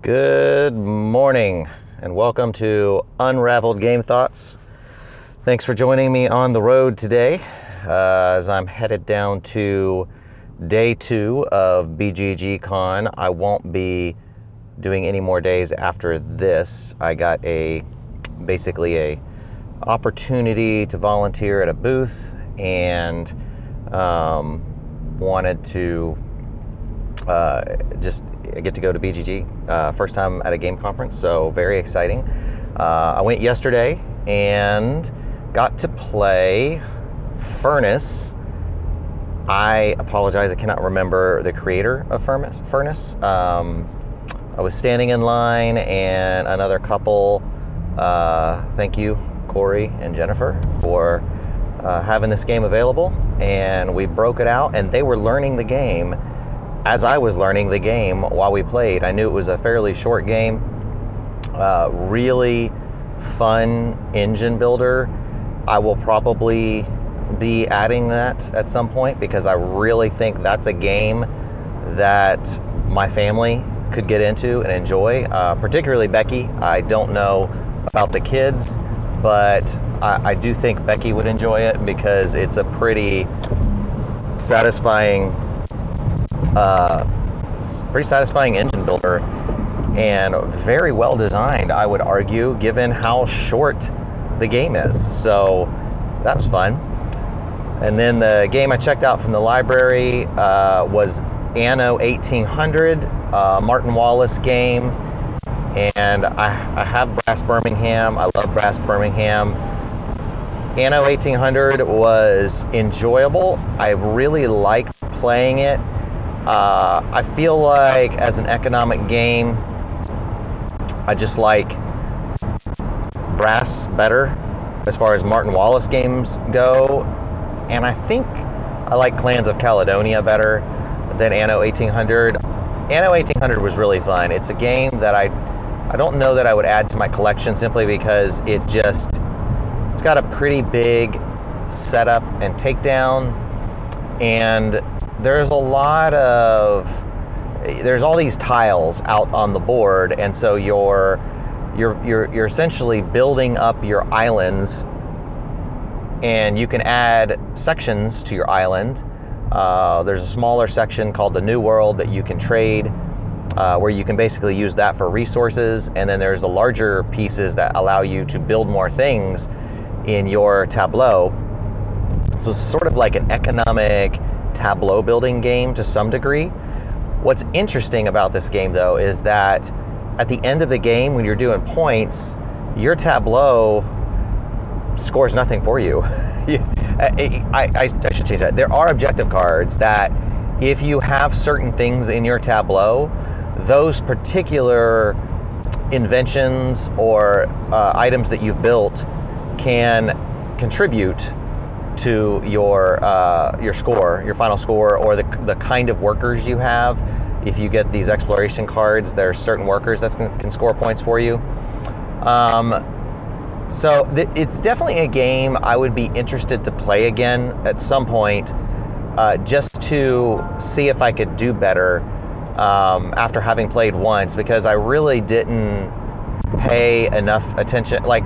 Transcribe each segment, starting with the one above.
Good morning and welcome to Unraveled Game Thoughts. Thanks for joining me on the road today as I'm headed down to day 2 of BGG Con. I won't be doing any more days after this. I got basically a opportunity to volunteer at a booth and wanted to just get to go to BGG. First time at a game conference, so very exciting. I went yesterday and got to play Furnace. I apologize, I cannot remember the creator of Furnace. I was standing in line and another couple, thank you, Corey and Jennifer, for having this game available, and we broke it out and they were learning the game as I was learning the game while we played. I knew it was a fairly short game, really fun engine builder. I will probably be adding that at some point because I really think that's a game that my family could get into and enjoy, particularly Becky. I don't know about the kids, but I do think Becky would enjoy it because it's a pretty satisfying engine builder and very well designed, I would argue, given how short the game is. So that was fun. And then the game I checked out from the library was Anno 1800, Martin Wallace game. And I have Brass Birmingham. I love Brass Birmingham. Anno 1800 was enjoyable. I really liked playing it. I feel like as an economic game, I just like Brass better as far as Martin Wallace games go. And I think I like Clans of Caledonia better than Anno 1800. Anno 1800 was really fun. It's a game that I don't know that I would add to my collection simply because it's got a pretty big setup and takedown, and there's all these tiles out on the board, and so you're essentially building up your islands, and you can add sections to your island. There's a smaller section called the New World that you can trade, where you can basically use that for resources, and then there's the larger pieces that allow you to build more things in your tableau. So it's sort of like an economic tableau building game to some degree. What's interesting about this game, though, is that at the end of the game, when you're doing points, your tableau scores nothing for you. I should change that. There are objective cards that if you have certain things in your tableau, those particular inventions or items that you've built can contribute to your score, your final score, or the kind of workers you have. If you get these exploration cards, there are certain workers that can score points for you. So it's definitely a game I would be interested to play again at some point, just to see if I could do better after having played once, because I really didn't pay enough attention. Like,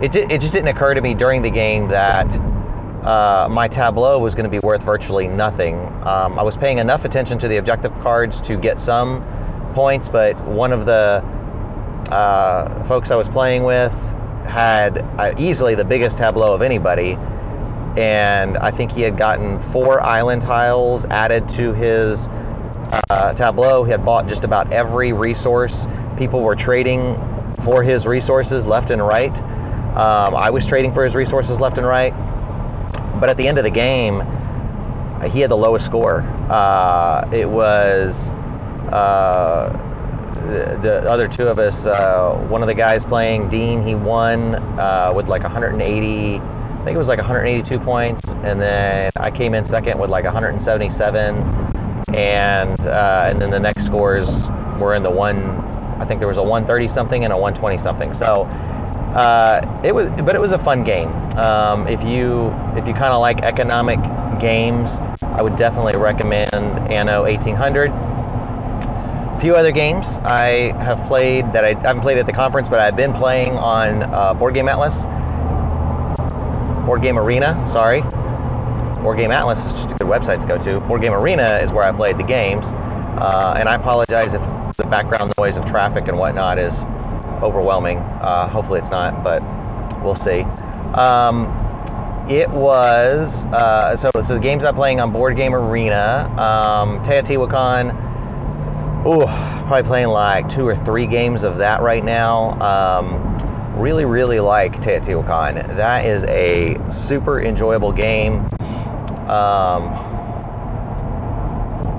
it just didn't occur to me during the game that my tableau was going to be worth virtually nothing. I was paying enough attention to the objective cards to get some points, but one of the folks I was playing with had easily the biggest tableau of anybody, and I think he had gotten 4 island tiles added to his tableau. He had bought just about every resource. People were trading for his resources left and right. I was trading for his resources left and right. But at the end of the game, he had the lowest score. It was the other two of us, one of the guys playing, Dean, he won with like 180, I think it was like 182 points. And then I came in second with like 177. And then the next scores were in the I think there was a 130 something and a 120 something. So it was a fun game. If you kind of like economic games, I would definitely recommend Anno 1800. A few other games I have played that I haven't played at the conference, but I've been playing on Board Game Atlas, Board Game Arena. Sorry, Board Game Atlas is just a good website to go to. Board Game Arena is where I played the games, and I apologize if the background noise of traffic and whatnot is overwhelming. Hopefully it's not, but we'll see. It was so the games I'm playing on Board Game Arena, Teotihuacan. Ooh, probably playing like 2 or 3 games of that right now. Really like Teotihuacan. That is a super enjoyable game.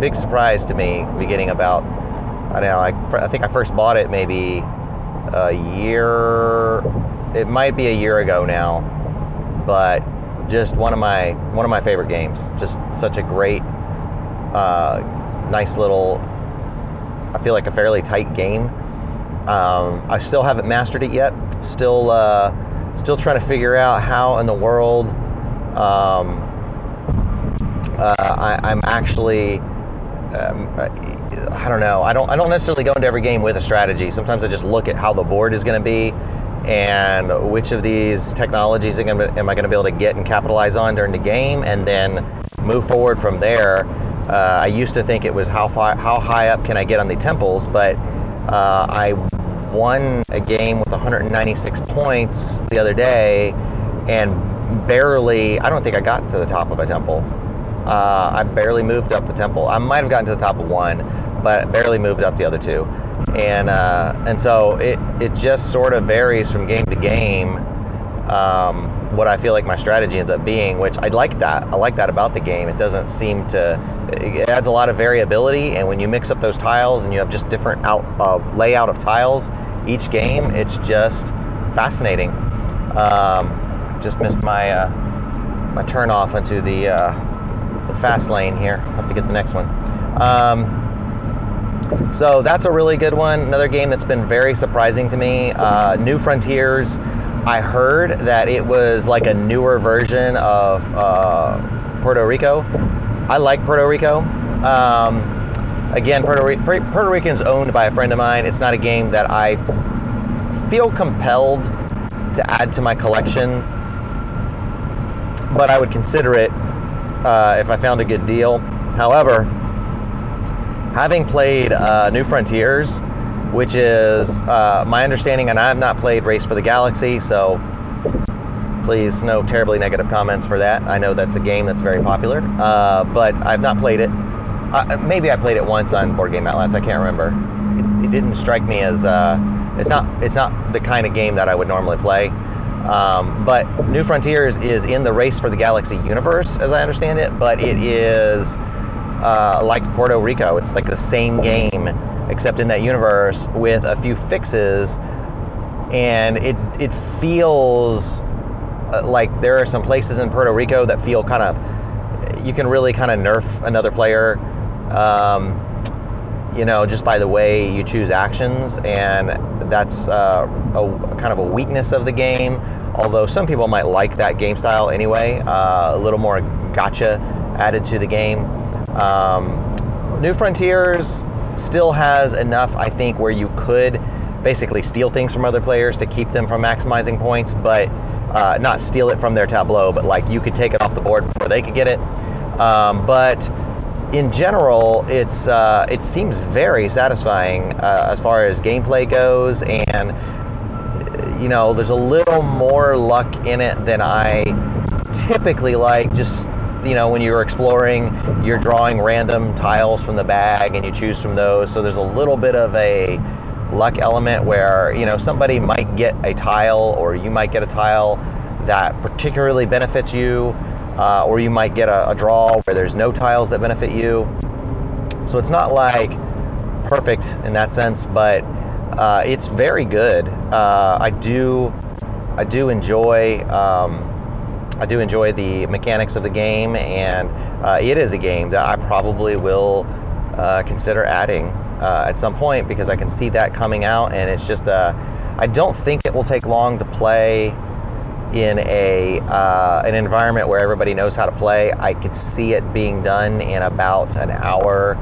Big surprise to me beginning about, I don't know, I think I first bought it maybe a year, it might be a year ago now, but just one of my favorite games. Just such a great, nice little, I feel like a fairly tight game. I still haven't mastered it yet. Still trying to figure out how in the world I'm actually. I don't know. I don't necessarily go into every game with a strategy. Sometimes I just look at how the board is going to be, and which of these technologies am I going to be able to get and capitalize on during the game, and then move forward from there. I used to think it was how high up can I get on the temples, but I won a game with 196 points the other day, and barely, I don't think I got to the top of a temple. I barely moved up the temple. I might have gotten to the top of one, but barely moved up the other 2. And so it just sort of varies from game to game, what I feel like my strategy ends up being, which I like that. I like that about the game. It doesn't seem to, it adds a lot of variability, and when you mix up those tiles and you have just different layout of tiles each game, it's just fascinating. Just missed my my turn off into the fast lane here. I'll have to get the next one. So that's a really good one. Another game that's been very surprising to me, New Frontiers. I heard that it was like a newer version of Puerto Rico. I like Puerto Rico. Again, Puerto Rican's owned by a friend of mine. It's not a game that I feel compelled to add to my collection, but I would consider it if I found a good deal. However, having played New Frontiers, which is my understanding, and I have not played Race for the Galaxy, so please no terribly negative comments for that. I know that's a game that's very popular, but I've not played it. Maybe I played it once on Board Game Atlas. I can't remember. It didn't strike me as it's not the kind of game that I would normally play. But New Frontiers is in the Race for the Galaxy universe, as I understand it, but it is like Puerto Rico. It's like the same game, except in that universe with a few fixes, and it feels like there are some places in Puerto Rico that feel kind of, you can really kind of nerf another player, just by the way you choose actions, and that's a kind of a weakness of the game, although some people might like that game style anyway, a little more gotcha added to the game. New Frontiers still has enough, I think, where you could basically steal things from other players to keep them from maximizing points, but not steal it from their tableau, but like you could take it off the board before they could get it. But in general, it seems very satisfying as far as gameplay goes, and there's a little more luck in it than I typically like. Just when you're exploring, you're drawing random tiles from the bag and you choose from those, so there's a little bit of a luck element where somebody might get a tile, or you might get a tile that particularly benefits you, or you might get a draw where there's no tiles that benefit you. So it's not like perfect in that sense, but it's very good. I do enjoy the mechanics of the game, and it is a game that I probably will consider adding at some point, because I can see that coming out, and it's just I don't think it will take long to play in an environment where everybody knows how to play. I could see it being done in about an hour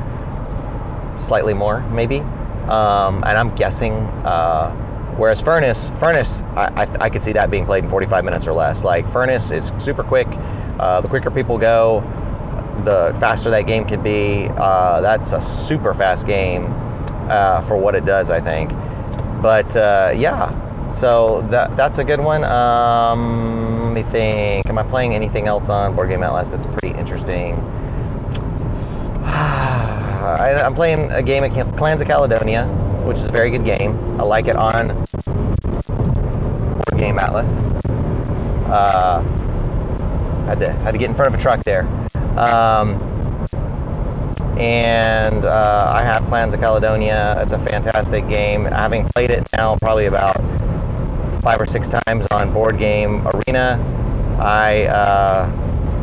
slightly more maybe. And I'm guessing, whereas Furnace, I could see that being played in 45 minutes or less. Like Furnace is super quick. The quicker people go, the faster that game can be. That's a super fast game for what it does, I think. But yeah, so that's a good one. Let me think. Am I playing anything else on Board Game Atlas that's pretty interesting? I'm playing a game of Clans of Caledonia, which is a very good game. I like it on Board Game Atlas. Had to get in front of a truck there. And I have Clans of Caledonia. It's a fantastic game. Having played it now probably about 5 or 6 times on Board Game Arena, I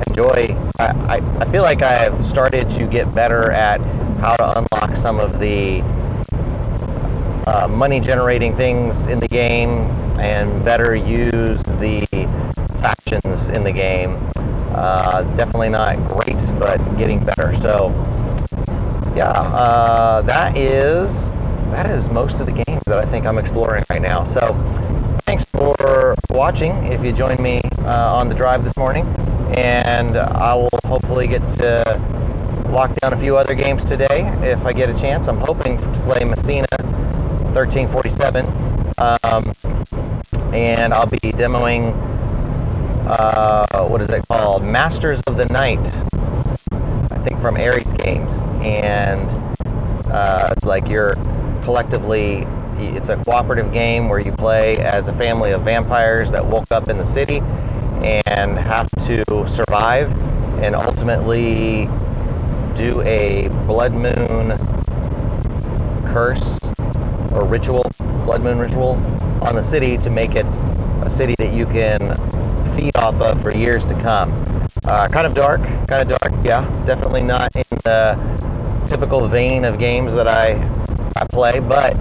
enjoy. I feel like I've started to get better at how to unlock some of the money generating things in the game and better use the factions in the game. Definitely not great, but getting better. So yeah, that is most of the games that I think I'm exploring right now. So thanks for watching. If you joined me on the drive this morning, and I will hopefully get to lock down a few other games today if I get a chance. I'm hoping to play Messina 1347, and I'll be demoing what is it called? Masters of the Night, I think, from Ares Games. And like you're collectively, it's a cooperative game where you play as a family of vampires that woke up in the city and have to survive and ultimately do a blood moon curse or ritual, blood moon ritual on the city to make it a city that you can feed off of for years to come. Kind of dark, yeah. Definitely not in the typical vein of games that I play, but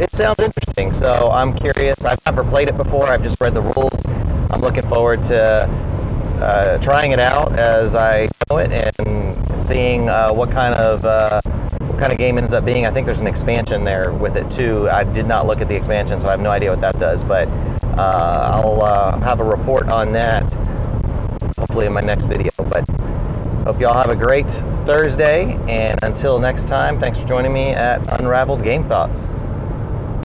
it sounds interesting, so I'm curious. I've never played it before. I've just read the rules. I'm looking forward to trying it out as I know it and seeing what kind of game ends up being. I think there's an expansion there with it too. I did not look at the expansion, so I have no idea what that does, but I'll have a report on that hopefully in my next video. But hope y'all have a great Thursday, and until next time, thanks for joining me at Unraveled Game Thoughts.